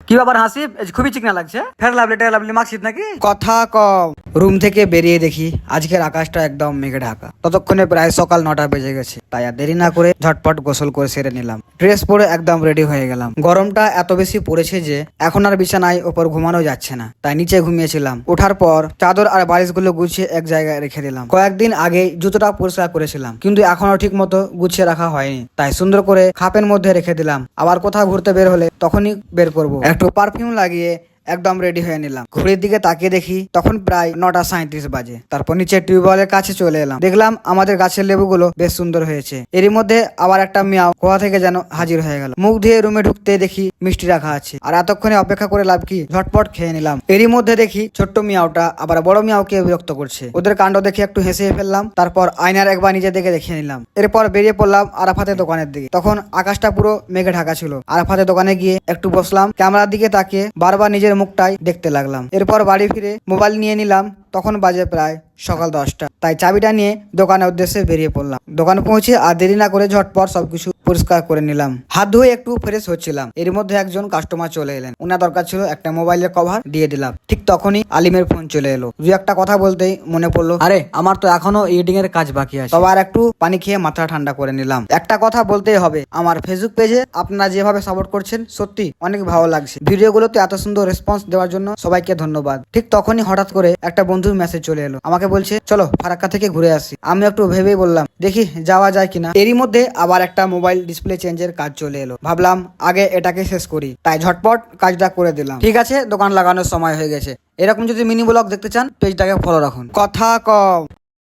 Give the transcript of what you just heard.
কি ব্যাপার হাসিব, খুবই চিকনা লাগছে। ফের লাভলি মার্কশিট নাকি? কথা কম। রুম থেকে বেরিয়ে দেখি আজকের আকাশটা একদম মেঘে ঢাকা। ততক্ষণে প্রায় সকাল 9টা বেজে গেছে। তাই আর দেরি না করে ঝটপট গোসল করে সেরে নিলাম। ড্রেস পরে একদম রেডি হয়ে গেলাম। গরমটা এত বেশি পড়েছে যে এখন আর বিছানায় ওপর ঘুমানো যাচ্ছে না, তাই নিচে ঘুমিয়েছিলাম। ওঠার পর চাদর আর বালিশগুলো গুছিয়ে এক জায়গায় রেখে দিলাম। কয়েকদিন আগে জুতোটা পরিষ্কার করেছিলাম, কিন্তু এখনো ঠিক মতো গুছিয়ে রাখা হয়নি, তাই সুন্দর করে খাপের মধ্যে রেখে দিলাম। আবার কোথাও ঘুরতে বের হলে তখনই বের করব। একটু পারফিউম লাগিয়ে একদম রেডি হয়ে নিলাম। ঘড়ির দিকে তাকিয়ে দেখি তখন প্রায় 9টা 37 বাজে। তারপর নিচে টিউবওয়েলের কাছে চলে এলাম। দেখলাম আমাদের গাছের লেবুগুলো বেশ সুন্দর হয়েছে। এরই মধ্যে আবার একটা মিয়াও কোথা থেকে যেন হাজির হয়ে গেল। মুখ ধুয়ে রুমে ঢুকতে দেখি মিষ্টি রাখা আছে, আর এতক্ষণে অপেক্ষা করে লাভ কি, ঝটপট খেয়ে নিলাম। এরই মধ্যে দেখি ছোট্ট মিয়াওটা আবার বড় মিয়াওকে বিরক্ত করছে। ওদের কাণ্ড দেখে একটু হেসে ফেললাম। তারপর আয়নার একবার নিজের দিকে দেখিয়ে নিলাম। এরপর বেরিয়ে পড়লাম আরাফাতের দোকানের দিকে। তখন আকাশটা পুরো মেঘে ঢাকা ছিল। আরাফাতের দোকানে গিয়ে একটু বসলাম। ক্যামেরার দিকে তাকিয়ে বারবার নিজের মুখটাই দেখতে লাগলাম। এরপর বাড়ি ফিরে মোবাইল নিয়ে নিলাম। তখন বাজে প্রায় সকাল 10টা। তাই চাবিটা নিয়ে দোকানের উদ্দেশ্যে বেরিয়ে পড়লাম। দোকানে পৌঁছে আর দেরি না করে ঝটপট সবকিছু পরিষ্কার করে নিলাম। হাত ধুয়ে একটু ফ্রেশ হচ্ছিলাম। এর মধ্যে একজন কাস্টমার চলে এলেন। ওনার দরকার ছিল একটা মোবাইলের কভার, দিয়ে দিলাম। ঠিক তখনই আলিমের ফোন চলে এলো। দু একটা কথা বলতেই মনে পড়লো, আরে আমার তো এখনো এডিটিং এর কাজ বাকি আছে। তবে আর একটু পানি খেয়ে মাথা ঠান্ডা করে নিলাম। একটা কথা বলতেই হবে, আমার ফেসবুক পেজে আপনারা যেভাবে সাপোর্ট করছেন সত্যি অনেক ভালো লাগছে। ভিডিওগুলোতে এত সুন্দর রেসপন্স দেওয়ার জন্য সবাইকে ধন্যবাদ। ঠিক তখনই হঠাৎ করে একটা বন্ধুর মেসেজ চলে এলো। আমাকে বলছে চলো ফারাক্কা থেকে ঘুরে আসি। আমি একটু ভেবেই বললাম দেখি যাওয়া যায় কিনা। এরই মধ্যে আবার একটা মোবাইল ডিসপ্লে চেঞ্জের কাজ চলে এলো। ভাবলাম আগে এটাকে শেষ করি, তাই ঝটপট কাজটা করে দিলাম। ঠিক আছে, দোকান লাগানোর সময় হয়ে গেছে। এরকম যদি মিনি ব্লগ দেখতে চান পেজটাকে ফলো রাখুন। কথা কম।